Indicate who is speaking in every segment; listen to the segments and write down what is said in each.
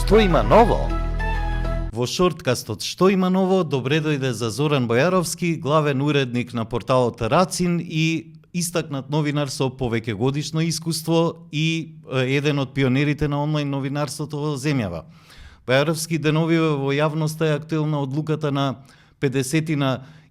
Speaker 1: Што има ново? Во шорткастот Што има ново, добре дојде за Зоран Бојаровски, главен уредник на порталот Рацин и истакнат новинар со повеќегодишно искуство и еден од пионерите на онлайн новинарството во земјава. Бојаровски деновиве во јавноста е актуелна одлуката на 50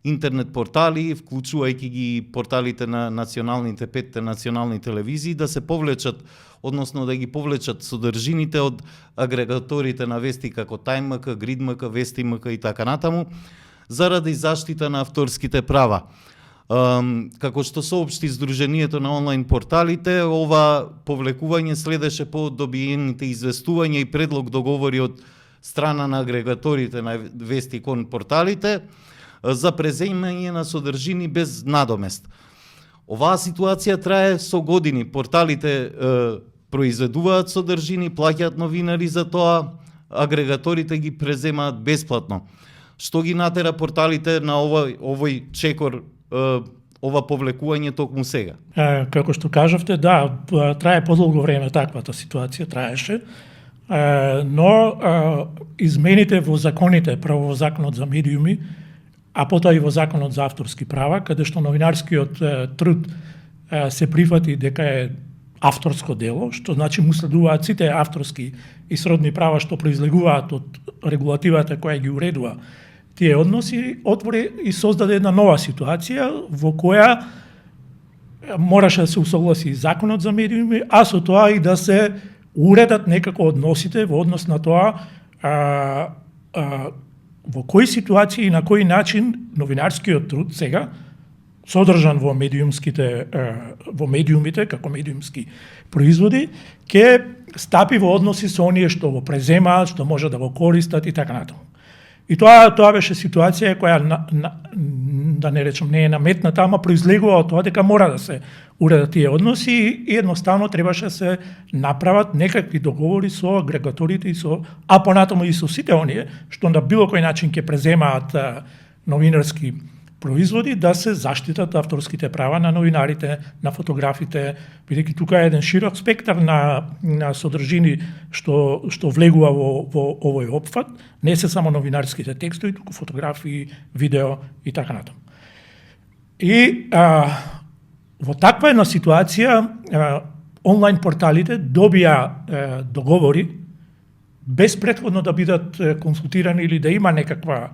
Speaker 1: интернет портали, вклучувајќи ги порталите на националните 5 национални телевизии, да се повлечат, односно да ги повлечат содржините од агрегаторите на вести како Time.mk, Grid.mk, Вести.mk и така натаму, заради заштита на авторските права. Како што соопшти Сдруженијето на онлайн порталите, ова повлекување следеше по добиените известувања и предлог договори од страна на агрегаторите на вести кон порталите за преземање на содржини без надомест. Оваа ситуација трае со години. Порталите произведуваат содржини, плаќаат новинари за тоа, агрегаторите ги преземаат бесплатно. Што ги натера порталите на овој чекор, ова повлекување токму сега?
Speaker 2: Како што кажавте, да, трае подолго време таквата ситуација, траеше, но измените во законите, прво во законот за медиуми, а потоа и во законот за авторски права, каде што новинарскиот труд се прифати дека е авторско дело, што значи му следуваат сите авторски и сродни права што произлегуваат од регулативата која ги уредува тие односи, отвори и создаде една нова ситуација во која мораше да се усогласи законот за медиуми, а со тоа и да се уредат некако односите во однос на тоа во кои ситуации и на кој начин новинарскиот труд сега содржан во медиумите како медиумски производи ќе стапи во односи со оние што го преземаат, што може да го користат и така натаму. И тоа беше ситуација која да не речем не е наметната, ама произлегува од тоа дека мора да се уредат тие односи и едноставно требаше да се направат некакви договори со агрегаторите и а понатаму и со сите оние што на било кој начин ќе преземаат новинарски производи, да се заштитат авторските права на новинарите, на фотографите, бидејќи тука е еден широк спектар на содржини што влегува во овој опфат, не се само новинарските текстови, туку фотографии, видео и така натаму. И во таква една ситуација онлайн порталите добија договори без претходно да бидат консултирани или да има некаква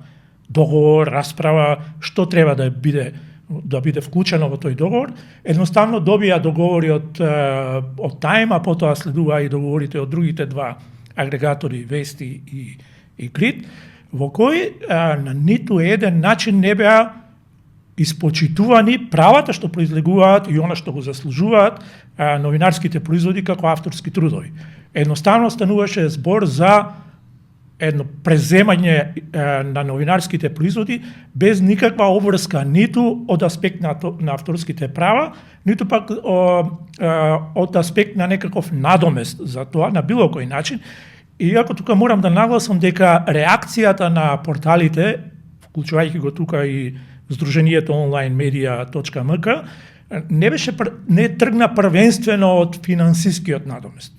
Speaker 2: договор, расправа, што треба да биде вклучено во тој договор. Едноставно добија договори од Time, а потоа следува и договорите од другите два агрегатори, Вести и Grid, во кои на ниту еден начин не беа испочитувани правата што произлегуваат и она што го заслужуваат новинарските производи како авторски трудови. Едноставно стануваше збор за едно преземање на новинарските производи без никаква обврска ниту од аспект на авторските права, ниту пак од аспект на некаков надомест за тоа на било кој начин. Иако тука морам да нагласам дека реакцијата на порталите, вклучувајќи го тука и Сдруженијето onlinemedia.mk, не тргна првенствено од финансискиот надомест.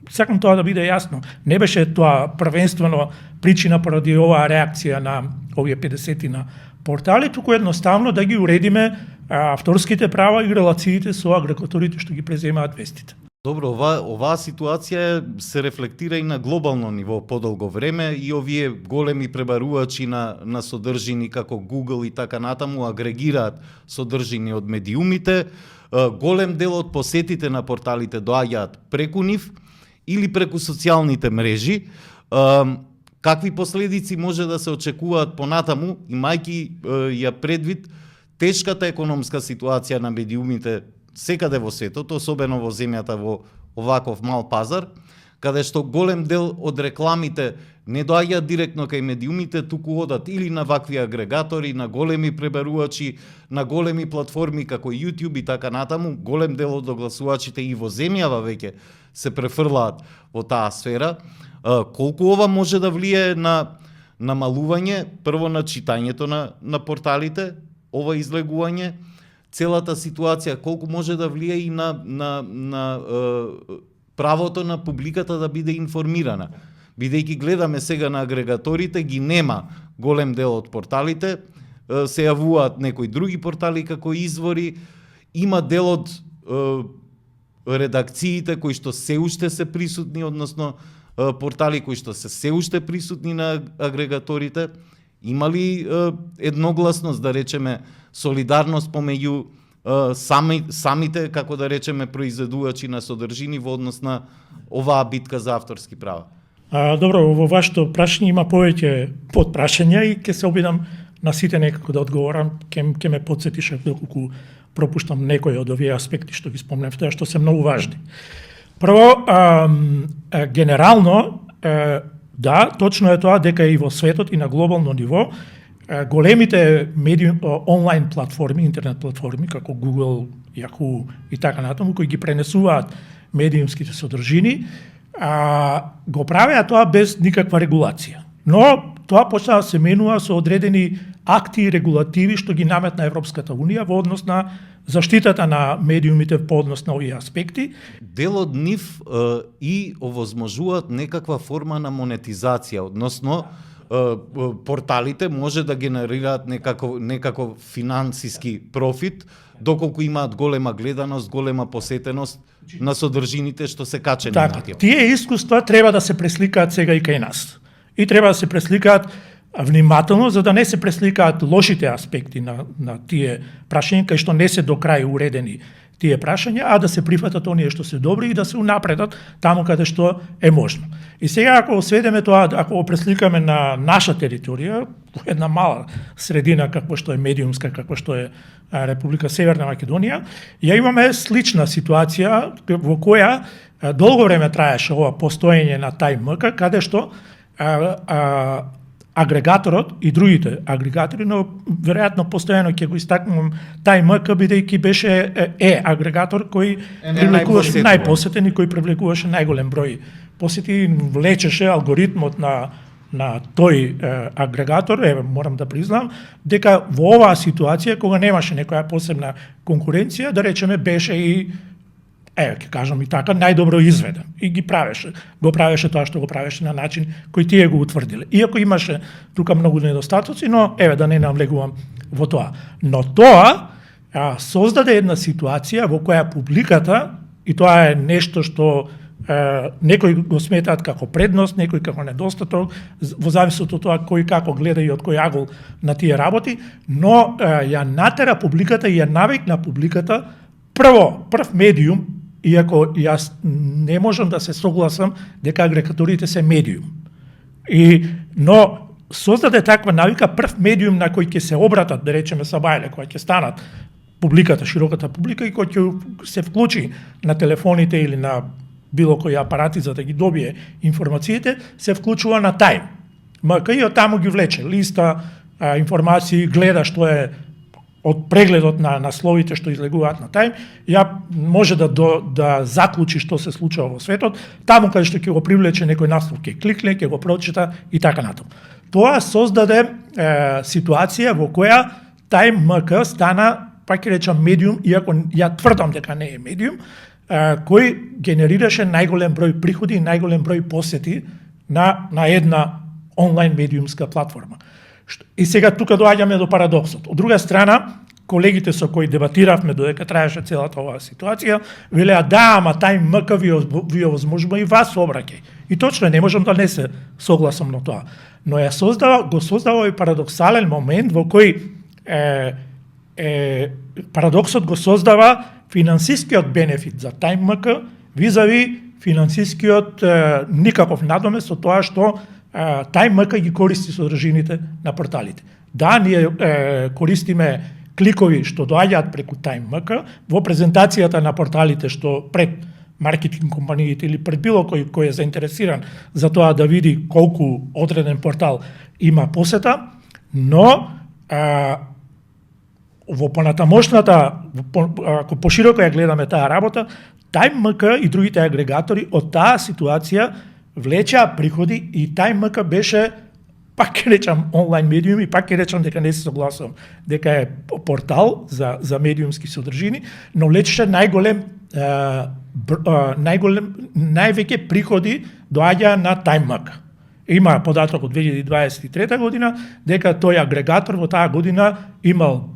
Speaker 2: Сакам тоа да биде јасно. Не беше тоа првенствено причина поради оваа реакција на овие 50 портали, туку едноставно да ги уредиме авторските права и релациите со агрегаторите што ги преземаат вестите.
Speaker 1: Добро, оваа ситуација се рефлектира и на глобално ниво подолго време и овие големи пребарувачи на содржини како Google и така натаму агрегираат содржини од медиумите. Голем дел од посетите на порталите доаѓаат преку нив или преку социјалните мрежи. Какви последици може да се очекуваат понатаму, имајќи ја предвид тешката економска ситуација на медиумите секаде во светот, особено во земјата во оваков мал пазар, каде што голем дел од рекламите не доаѓаат директно кај медиумите, туку одат или на вакви агрегатори, на големи пребарувачи, на големи платформи како YouTube и така натаму. Голем дел од огласувачите и во земјава веќе се префрлаат во таа сфера. Колку ова може да влие на намалување, прво на читањето на порталите, ова излегување, целата ситуација, колку може да влие и на правото на публиката да биде информирана. Бидејќи гледаме сега на агрегаторите, ги нема голем дел од порталите, се јавуваат некои други портали како извори, има дел од редакциите кои што се уште се присутни, односно портали кои што се уште присутни на агрегаторите. Има ли едногласност, да речеме, солидарност помеѓу самите, како да речеме, произведувачи на содржини во однос на оваа битка за авторски права?
Speaker 2: Добро, во вашето прашање има повеќе подпрашања и ќе се обидам на сите некако да одговорам, ќе ме потсетиш доколку пропуштам некои од овие аспекти што ги спомневте, што се многу важни. Прво, генерално, да, точно е тоа дека и во светот и на глобално ниво големите онлайн платформи, интернет платформи како Google, Yahoo и така натаму, кои ги пренесуваат медиумските содржини, го правеа тоа без никаква регулација. Но тоа почна да се менува со одредени акти и регулативи што ги наметна Европската Унија во однос на заштитата на медиумите по однос на овие аспекти.
Speaker 1: Дел од нив и овозможуваат некаква форма на монетизација, односно порталите може да генерираат некако финансиски профит, доколку имаат голема гледаност, голема посетеност на содржините што се качени на тие.
Speaker 2: Тие искуства треба да се пресликаат сега и кај нас. И треба да се пресликаат внимателно, за да не се пресликаат лошите аспекти на тие прашања, кај што не се до крај уредени тие прашања, а да се прифатат оние што се добри и да се унапредат таму каде што е можно. И сега ако сведеме тоа, ако го пресликаме на наша територија, една мала средина како што е медиумска, како што е Република Северна Македонија, ја имаме слична ситуација во која долго време траеше ова постоење на TimeMK, каде што агрегаторот и другите агрегатори, но веројатно постојано ќе го истакнувам TimeMK, бидејќи беше агрегатор кој привлекуваше најпосетен и кој привлекуваше најголем број посети, влечеше алгоритмот на тој агрегатор, морам да признам, дека во оваа ситуација, кога немаше некоја посебна конкуренција, да речеме, беше и ќе кажам и така, најдобро изведен. И го правеше тоа што го правеше на начин кој тие го утврдиле. Иако имаше тука многу недостатоци, но да не навлегувам во тоа. Но тоа создаде една ситуација во која публиката, и тоа е нешто што некои го сметаат како предност, некои како недостаток, во зависност од тоа кој како гледа и од кој агол на тие работи, но ја натера публиката и ја навикна публиката прв медиум, иако јас не можам да се согласам дека агрегаторите се медиум. Но создаде таква навика прв медиум на кој ќе се обратат, да речеме сабајле, кој ќе станат публиката, широката публика и кој ќе се вклучи на телефоните или на било кои апарати за да ги добие информациите, се вклучува на TimeMK и од таму ги влече листа, информации, гледа што е од прегледот на насловите што излегуваат на Time, ја може да заклучи што се случува во светот, таму каде што ќе го привлече некој наслов, ќе кликне, ќе го прочита и така натаму. Тоа создаде ситуација во која TimeMK стана, пак ќе речам, медиум, иако ја тврдам дека не е медиум, кој генерираше најголем број приходи и најголем број посети на една онлайн медиумска платформа. И сега тука доаѓаме до парадоксот. Од друга страна, колегите со кои дебатиравме додека траеше целата оваа ситуација, велеа да, ама TimeMK ви овозможува и вас обраќај. И точно не можам да не се согласам на тоа. Но го создава и парадоксален момент во кој парадоксот го создава финансискиот бенефит за TimeMK визави финансискиот никаков надомест со тоа што TimeMK ги користи содржините на порталите. Да, ние користиме кликови што доаѓаат преку TimeMK во презентацијата на порталите што пред маркетинг компаниите или пред било кој е заинтересиран за тоа да види колку одреден портал има посета, но во понатамошната, ако пошироко ја гледаме таа работа, TimeMK и другите агрегатори од таа ситуација влечеа приходи и TimeMK беше, пак ќе речам, онлайн медиум и пак ќе речам дека не се согласувам дека е портал за медиумски содржини, но влечеше највеќе приходи доаѓа на TimeMK. има податок од 2023 година, дека тој агрегатор во таа година имал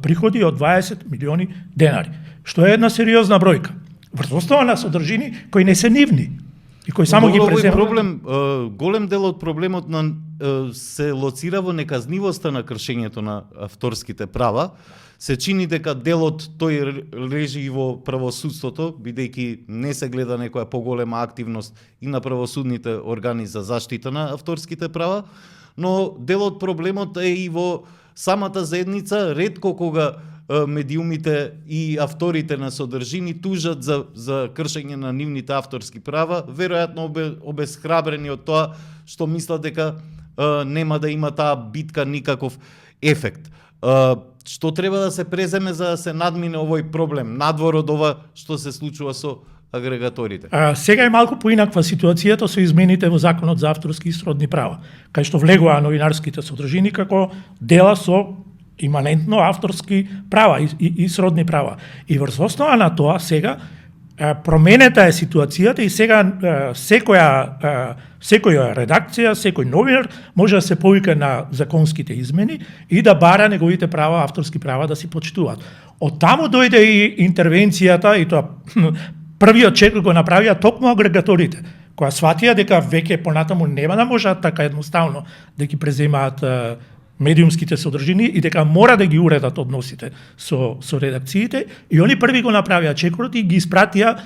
Speaker 2: приходи од 20 милиони денари, што е една сериозна бројка. Врз основа на содржини кои не се нивни и кои само ги преземаат.
Speaker 1: Проблем, голем дел од проблемот се лоцира во неказнивоста на кршењето на авторските права. Се чини дека делот тој лежи и во правосудството, бидејќи не се гледа некоја поголема активност и на правосудните органи за заштита на авторските права, но дел од проблемот е и во самата заедница. Ретко кога медиумите и авторите на содржини тужат за кршење на нивните авторски права, веројатно обесхрабрени од тоа што мислат дека нема да има таа битка никаков ефект. Што треба да се преземе за да се надмине овој проблем, надвор од ова што се случува со агрегаторите?
Speaker 2: Сега е малку поинаква ситуацијата со измените во Законот за авторски и сродни права, кај што влегува новинарските содржини како дела со иманентно авторски права и сродни права. И врз основа на тоа сега променета е ситуацијата и сега секоја редакција, секој новинар може да се повика на законските измени и да бара неговите права, авторски права да си почитуваат. Од таму дојде и интервенцијата, и тоа првиот чек го направија токму агрегаторите, која сватија дека веќе понатаму нема да можат така едноставно да ги преземаат медиумските содржини и дека мора да ги уредат односите со редакциите, и они први го направија чекорот и ги испратија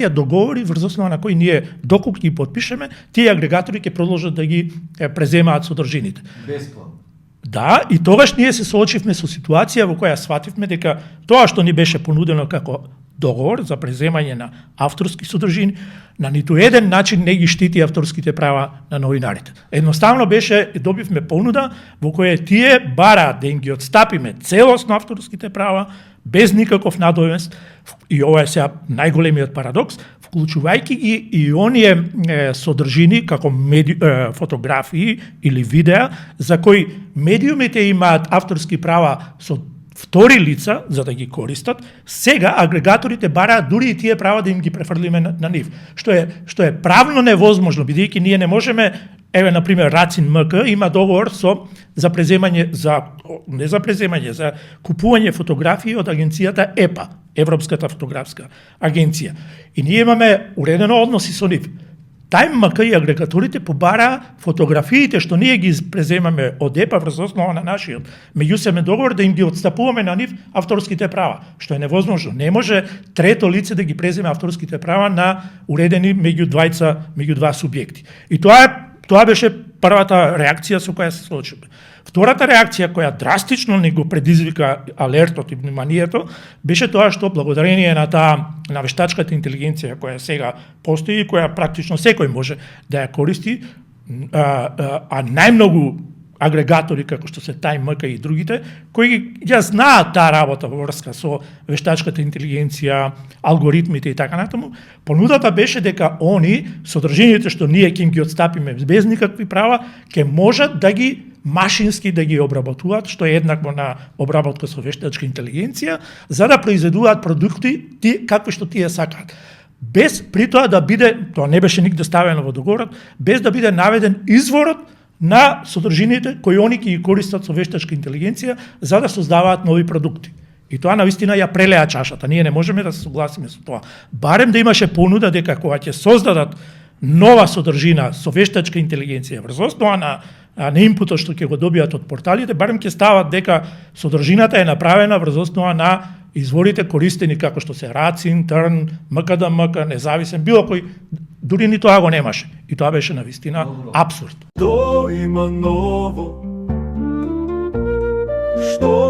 Speaker 2: договори врз основа на кои ние доколку ги потпишеме, тие агрегатори ќе продолжат да ги преземаат содржините.
Speaker 1: Бесплатно.
Speaker 2: Да, и тогаш ние се соочивме со ситуација во која свативме дека тоа што ни беше понудено како договор за преземање на авторски содржини на ниту еден начин не ги штити авторските права на новинарите. Едноставно добивме понуда во која тие бараат да им ги отстапиме целосно авторските права без никаков надојмест, и ова е сега најголемиот парадокс, вклучувајќи ги и оние содржини како фотографии или видеа за кои медиумите имаат авторски права со втори лица за да ги користат. Сега агрегаторите бараат дури и тие права да им ги префрлиме на нив, што е правно невозможно, бидејќи ние не можеме. Еве, например, Рацин МК има договор за купување фотографии од агенцијата ЕПА, Европската фотографска агенција. И ние имаме уредено односи со нив. Тај МК и агрегаторите побара фотографиите што ние ги преземаме од ЕПА врз основа на нашиот меѓусебен договор да им ги отстапуваме на нив авторските права, што е невозможно. Не може трето лице да ги преземе авторските права на уредени меѓу два субјекти. И тоа беше првата реакција со која се соочиме. Втората реакција која драстично ни го предизвика алертот и вниманието беше тоа што благодарение на вештачката интелигенција која сега постои, која практично секој може да ја користи, а најмногу агрегатори како што се ТаймМК и другите, кои ја знаат таа работа во врска со вештачката интелигенција, алгоритмите и така натаму, понудата беше дека они содржините што ние ќе ги отстапиме без никакви права, ќе можат да ги машински да ги обработуваат, што е еднакво на обработка со вештачка интелигенција, за да произведуваат продукти какви што тие сакаат. Без при тоа да биде, тоа не беше нигде ставено во договорот, без да биде наведен изворот на содржините кои они ќе ги користат со вештачка интелигенција за да создаваат нови продукти. И тоа навистина ја прелеа чашата. Ние не можеме да се согласиме со тоа. Барем да имаше понуда дека кога ќе создадат нова содржина со вештачка интелигенција врз основа на инпутот што ќе го добијат од порталите, барем ќе стават дека содржината е направена врз основа на изворите користени како што се Рацин, Трн, МКДМК, независен, било кој, дури ни тоа го немаше. И тоа беше навистина апсурд.
Speaker 3: Што има ново? Што